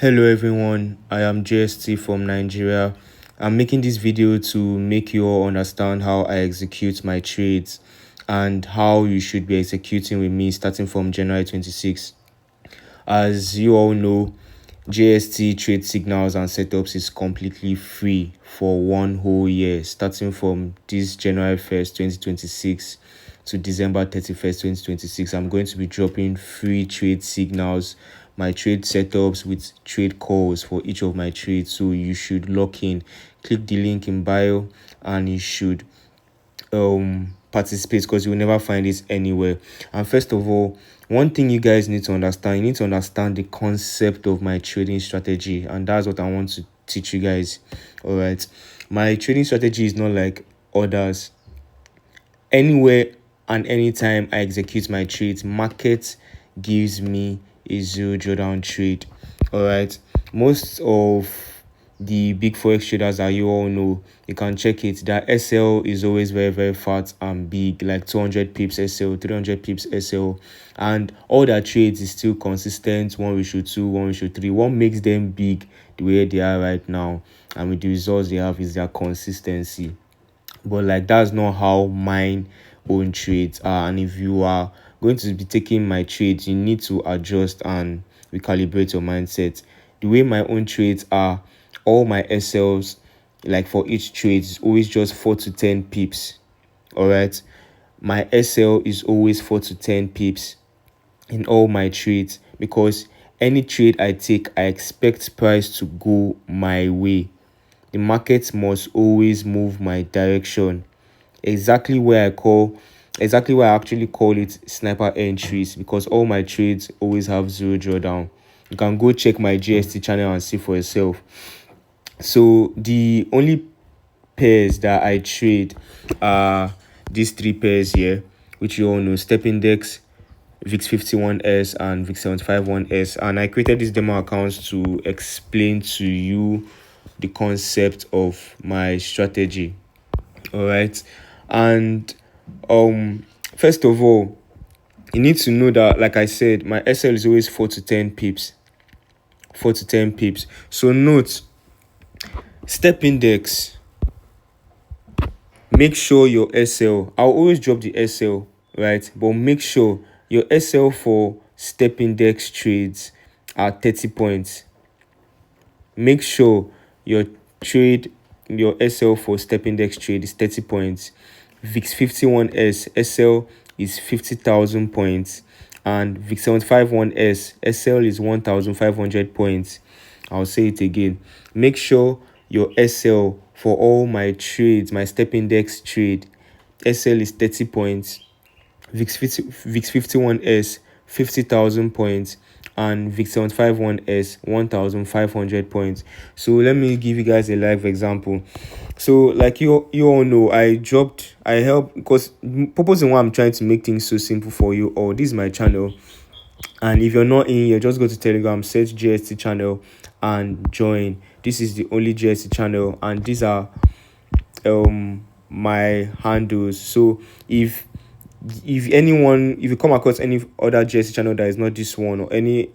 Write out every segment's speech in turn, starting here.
Hello everyone, I am JST from Nigeria. I'm making this video to make you all understand how I execute my trades and how you should be executing with me starting from January 26. As you all know, JST trade signals and setups is completely free for 1 whole year starting from this January 1st, 2026 to December 31st, 2026. I'm going to be dropping free trade signals, my trade setups with trade calls for each of my trades. So you should lock in, click the link in bio, and you should participate because you will never find this anywhere. And first of all, one thing you guys need to understand, you need to understand the concept of my trading strategy, and that's what I want to teach you guys. All right, my trading strategy is not like others. Anywhere and anytime I execute my trades, market gives me a zero drawdown trade. All right, most of the big forex traders that you all know, you can check it, that SL is always very fat and big, like 200 pips SL, 300 pips SL, and all their trades is still consistent, 1:2, 1:3. What makes them big the way they are right now and with the results they have is their consistency. But like, that's not how mine own trades are. And if you are going to be taking my trades, you need to adjust and recalibrate your mindset. The way my own trades are, all my SLs, like for each trade, is always just 4 to 10 pips. All right, my SL is always 4 to 10 pips in all my trades, because any trade I take, I expect price to go my way. The market must always move my direction. Exactly where I actually call it sniper entries, because all my trades always have zero drawdown. You can go check my JST channel and see for yourself. So the only pairs that I trade are these three pairs here, which you all know: Step Index, VIX 51S, and VIX 751S. And I created these demo accounts to explain to you the concept of my strategy. All right, and first of all, you need to know that, like I said, my SL is always 4 to 10 pips. 4 to 10 pips. So note, Step Index, make sure your SL, I'll always drop the SL, right? But make sure your SL for Step Index trades are 30 points. Make sure your SL for Step Index trade is 30 points. VIX 51S SL is 50,000 points, and VIX 751S SL is 1,500 points. I'll say it again. Make sure your SL for all my trades, my Step Index trade, SL is 30 points. VIX 51S 50,000 points, and VIX 751S 1,500 points. So let me give you guys a live example. So like you all know, I help, because purpose in why I'm trying to make things so simple for you all. This is my channel, and if you're not in here, just go to Telegram, search JST channel and join. This is the only JST channel, and these are my handles. So if you come across any other JST channel that is not this one, or any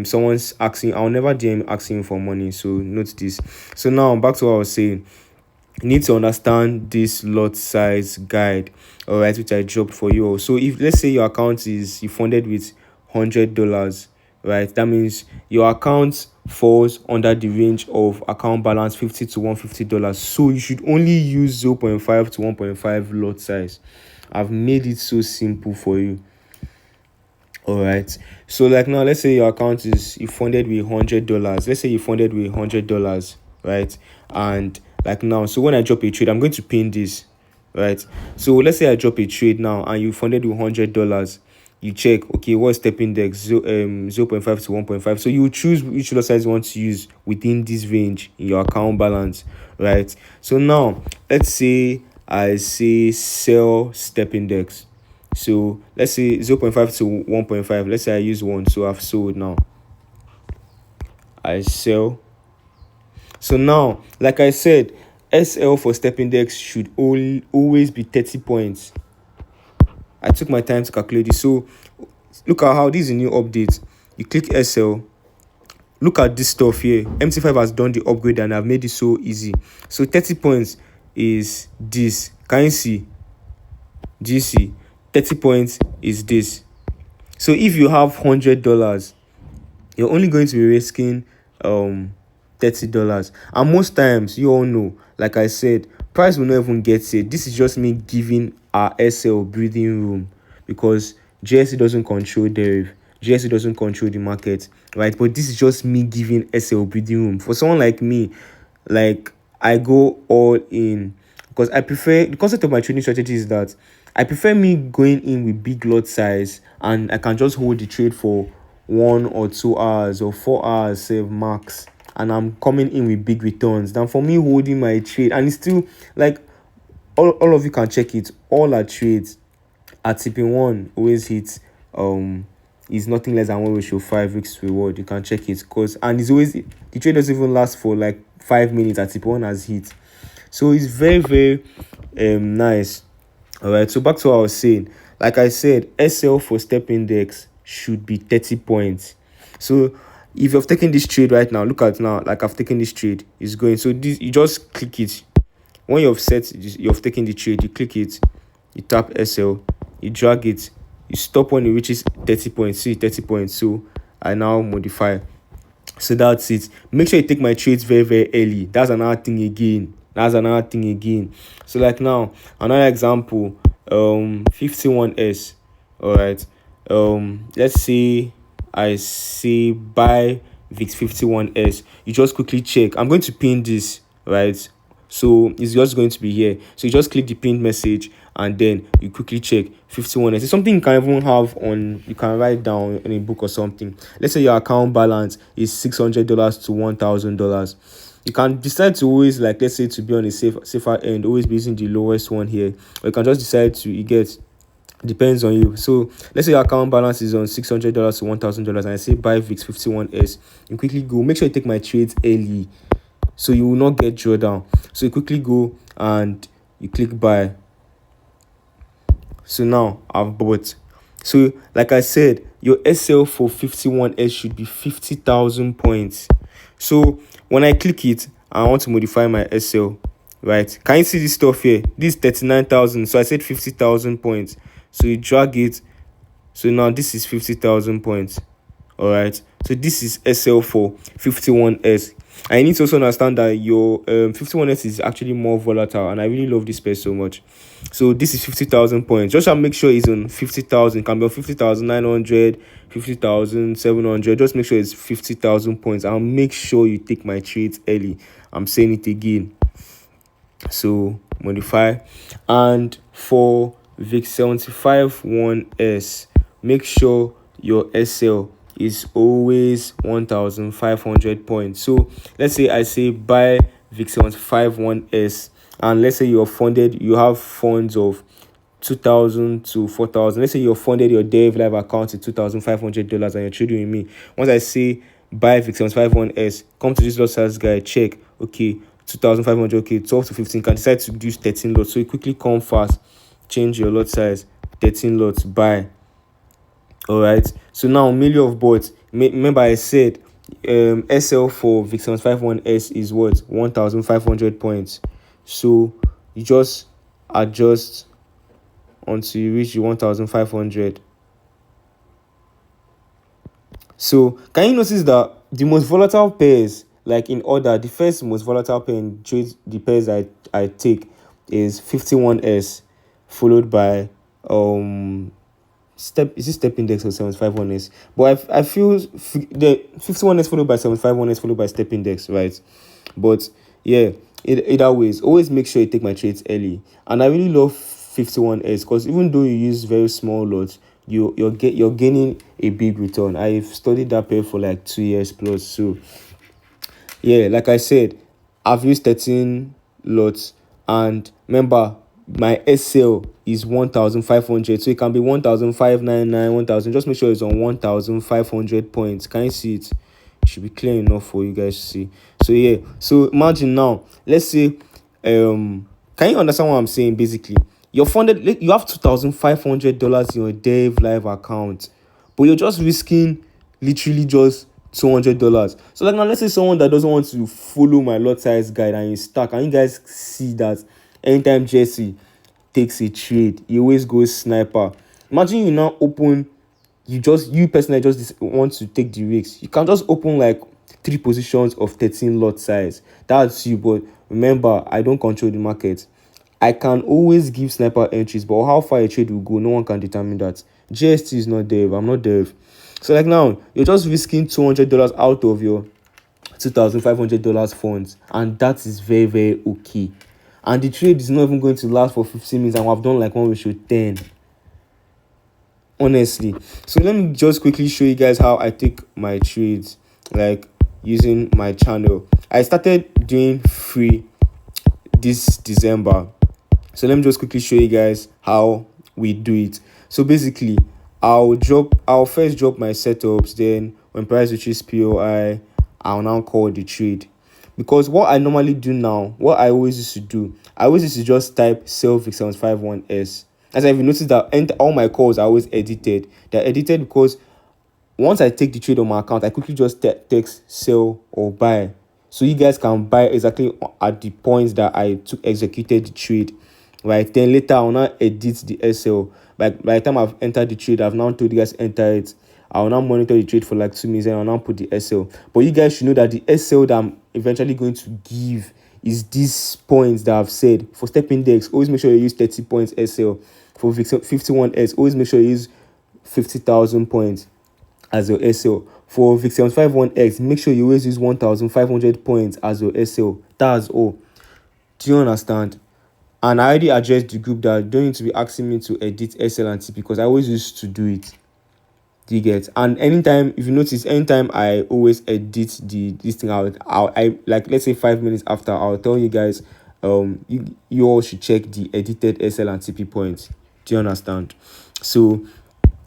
someone's asking, I'll never DM asking for money. So note this. So now back to what I was saying. You need to understand this lot size guide, all right, which I dropped for you all. So if, let's say, your account is, you funded with $100, right, that means your account falls under the range of account balance $50 to $150. So you should only use 0.5 to 1.5 lot size. I've made it so simple for you. All right, so like now, let's say your account is, you funded with $100. Let's say you funded with $100, right? And like now, so when I drop a trade, I'm going to pin this, right? So let's say I drop a trade now and you funded with $100. You check, okay, what Step Index, 0.5 to 1.5. So you choose which lot size you want to use within this range in your account balance, right? So now let's say I say sell Step Index. So let's say 0.5 to 1.5. Let's say I use 1, so I've sold. Now I sell. So now, like I said, SL for Step Index should always be 30 points. I took my time to calculate this. So look at how this is a new update. You click SL, look at this stuff here. MT5 has done the upgrade and I've made it so easy. So 30 points is this. Can you see? GC 30 points is this. So if you have $100, you're only going to be risking $30. And most times, you all know, like I said, price will not even get it. This is just me giving our SL breathing room, because JST doesn't control deriv. JST doesn't control the market, right? But this is just me giving SL breathing room. For someone like me, like, I go all in, because I prefer, the concept of my trading strategy is that I prefer me going in with big lot size, and I can just hold the trade for 1 or 2 hours or 4 hours, save max, and I'm coming in with big returns, than for me holding my trade. And it's still like, all of you can check it, all our trades at TP1 always hits is nothing less than 1 ratio 5 weeks reward. You can check it, because, and it's always, the trade doesn't even last for like 5 minutes at TP1 has hit. So it's very, very nice. All right, so back to what I was saying. Like I said, SL for step index should be 30 points. So if you've taken this trade right now, look at now, like I've taken this trade, it's going. So this, you just click it. When you've taken the trade, you click it, you tap SL, you drag it, you stop when it reaches 30 points. See, 30 points. So I now modify. So that's it. Make sure you take my trades very, very early. That's another thing again. So like now, another example, 51S. All right, let's say I say buy VIX 51S. You just quickly check. I'm going to pin this, right? So it's just going to be here. So you just click the pinned message and then you quickly check 51S. It's something you can even have on, you can write down in a book or something. Let's say your account balance is $600 to $1,000. You can decide to always, like, let's say, to be on a safer end, always be using the lowest one here. Or you can just decide to, you get, depends on you. So let's say your account balance is on $600 to $1,000 and I say buy VIX 51S. You quickly go, make sure you take my trades early so you will not get drawdown. So you quickly go and you click buy. So now I've bought. So like I said, your SL for 51S should be 50,000 points. So when I click it, I want to modify my SL, right? Can you see this stuff here? This is 39,000. So I said 50,000 points. So you drag it. So now this is 50,000 points. All right. So this is SL for 51S. I need to also understand that your 51S is actually more volatile, and I really love this pair so much. So this is 50,000 points. Just make sure it's on 50,000. Can be on 50,900, 50,700. Just make sure it's 50,000 points. I'll make sure you take my trades early. I'm saying it again. So modify. And for VIX 75 1S, make sure your SL is always 1,500 points. So let's say I say buy VIX 75 1S, and let's say you're funded, you have funds of 2,000 to 4,000. Let's say you're funded your Dave Live account to $2,500 and you're trading with me. Once I say buy VIX 75 1S, come to this lot size guide, check, okay, 2,500, okay, 12 to 15, can decide to use 13 lots. So you quickly come fast, change your lot size, 13 lots, buy. All right, so now million of bots. Remember I said SL for VIX 75 1S is what, 1,500 points. So you just adjust until you reach the 1,500. So can you notice that the most volatile pairs, like in order, the first most volatile pair in trades, the pairs I take is 51S, followed by step index or 75 1S. But I feel the 51S followed by 75 1S followed by step index, right? But yeah, either ways, always make sure you take my trades early. And I really love 51S because even though you use very small lots, you're gaining a big return. I've studied that pair for like 2 years plus. So yeah, like I said, I've used 13 lots, and remember my SL is 1,500, so it can be 1,599, 1,000. Just make sure it's on 1,500 points. Can you see it? It should be clear enough for you guys to see. So yeah, so imagine now, let's say can you understand what I'm saying? Basically, you're funded, you have $2,500 in your Dave Live account, but you're just risking literally just $200. So like now, let's say someone that doesn't want to follow my lot size guide and is stuck, and you guys see that anytime Jesse takes a trade, he always goes sniper. Imagine you now open, you personally just want to take the risks. You can just open like 3 positions of 13 lot size. That's you. But remember, I don't control the market. I can always give sniper entries, but how far a trade will go, no one can determine that. JST is not dev. I'm not dev. So like now, you're just risking $200 out of your $2,500 funds, and that is very, very okay. And the trade is not even going to last for 15 minutes, and I've done like 1:10. Honestly. So let me just quickly show you guys how I take my trades, like using my channel. I started doing free this December. So let me just quickly show you guys how we do it. So basically, I'll first drop my setups, then when price reaches POI, I'll now call the trade. Because what I normally do now, what I always used to do, I always used to just type sell VIX751S. As I've noticed that all my calls are always edited. They're edited because once I take the trade on my account, I quickly just text sell or buy. So you guys can buy exactly at the points that I executed the trade. Right, then later I'll now edit the SL. By the time I've entered the trade, I've now told you guys enter it. I'll now monitor the trade for like 2 minutes and I'll now put the SL. But you guys should know that the SL that I'm eventually going to give is these points that I've said. For step index, always make sure you use 30 points SL. For 51S, always make sure you use 50,000 points as your SL. For VIX751X, make sure you always use 1,500 points as your SL. That's all. Do you understand? And I already addressed the group that don't need to be asking me to edit SL and T because I always used to do it. Do you get? And anytime, if you notice, anytime I always edit this thing out, I like, let's say 5 minutes after, I'll tell you guys, you all should check the edited SL and TP points. Do you understand? So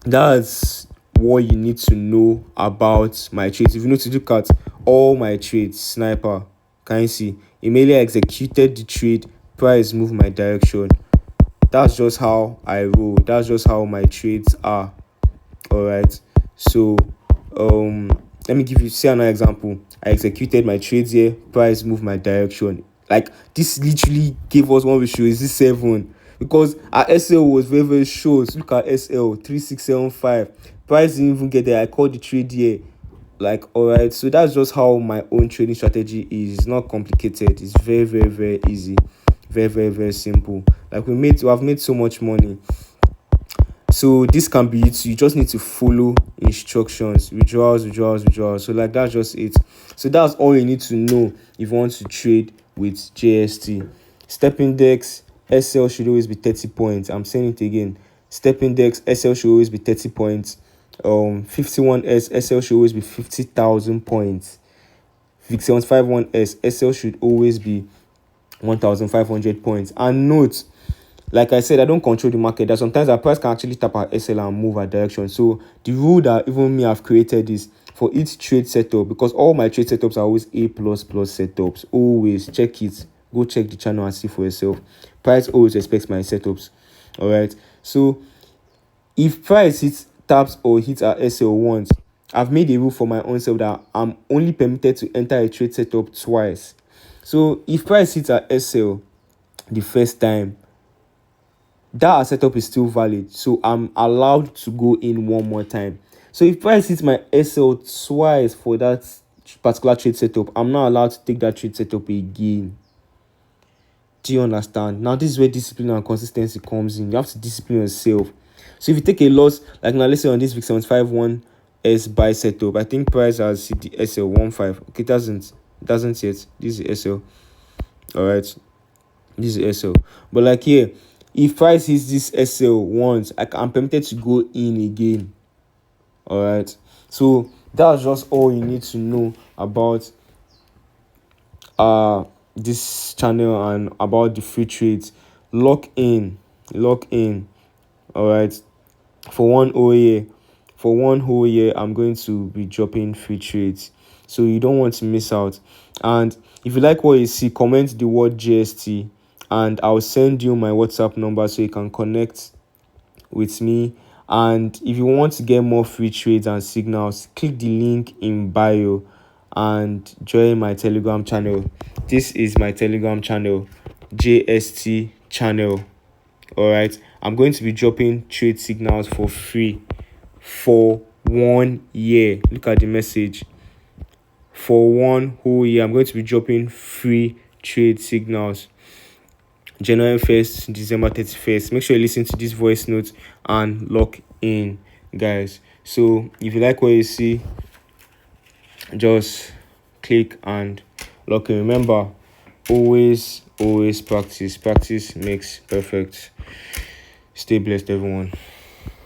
that's what you need to know about my trades. If you need to look at all my trades, sniper, can you see? Immediately executed the trade, price move my direction. That's just how I roll. That's just how my trades are. All right. So let me give you another example. I executed my trades here, price move my direction. Like this literally gave us one ratio. Is this 7? Because our SL was very, very short. Look at SL 3675. Price didn't even get there. I called the trade here. Like, all right. So that's just how my own trading strategy is. It's not complicated. It's very, very, very easy. Very, very, very simple. Like we have made so much money. So this can be it. You just need to follow instructions. Withdrawals. So like that's just it. So that's all you need to know if you want to trade with JST. Step index, SL should always be 30 points. I'm saying it again. Step index, SL should always be 30 points. 51S, SL should always be 50,000 points. VIX751S, SL should always be 1,500 points. And note, like I said, I don't control the market. That sometimes our price can actually tap our SL and move our direction. So the rule that even me have created is for each trade setup, because all my trade setups are always A++ setups. Always check it. Go check the channel and see for yourself. Price always respects my setups. All right. So if price taps or hits our SL once, I've made a rule for my own self that I'm only permitted to enter a trade setup twice. So if price hits our SL the first time, that setup is still valid. So I'm allowed to go in one more time. So if price hits my SL twice for that particular trade setup, I'm not allowed to take that trade setup again. Do you understand? Now this is where discipline and consistency comes in. You have to discipline yourself. So if you take a loss, like now let's say on this VIX751S buy setup, I think price has hit the SL 15. Okay, it doesn't yet. This is SL. All right, this is SL. But like here, if price hits this SL once, I'm permitted to go in again. All right. So that's just all you need to know about this channel and about the free trades. Lock in. All right. For one whole year, I'm going to be dropping free trades, so you don't want to miss out. And if you like what you see, comment the word JST and I'll send you my WhatsApp number so you can connect with me And if you want to get more free trades and signals, click the link in bio and join my Telegram channel. This is my Telegram channel, JST channel. All right, I'm going to be dropping trade signals for free for 1 year. Look at the message. For 1 whole year, I'm going to be dropping free trade signals. January 1st, December 31st. Make sure you listen to this voice note and lock in, guys. So if you like what you see, just click and lock in. Remember, always practice. Practice makes perfect. Stay blessed, everyone.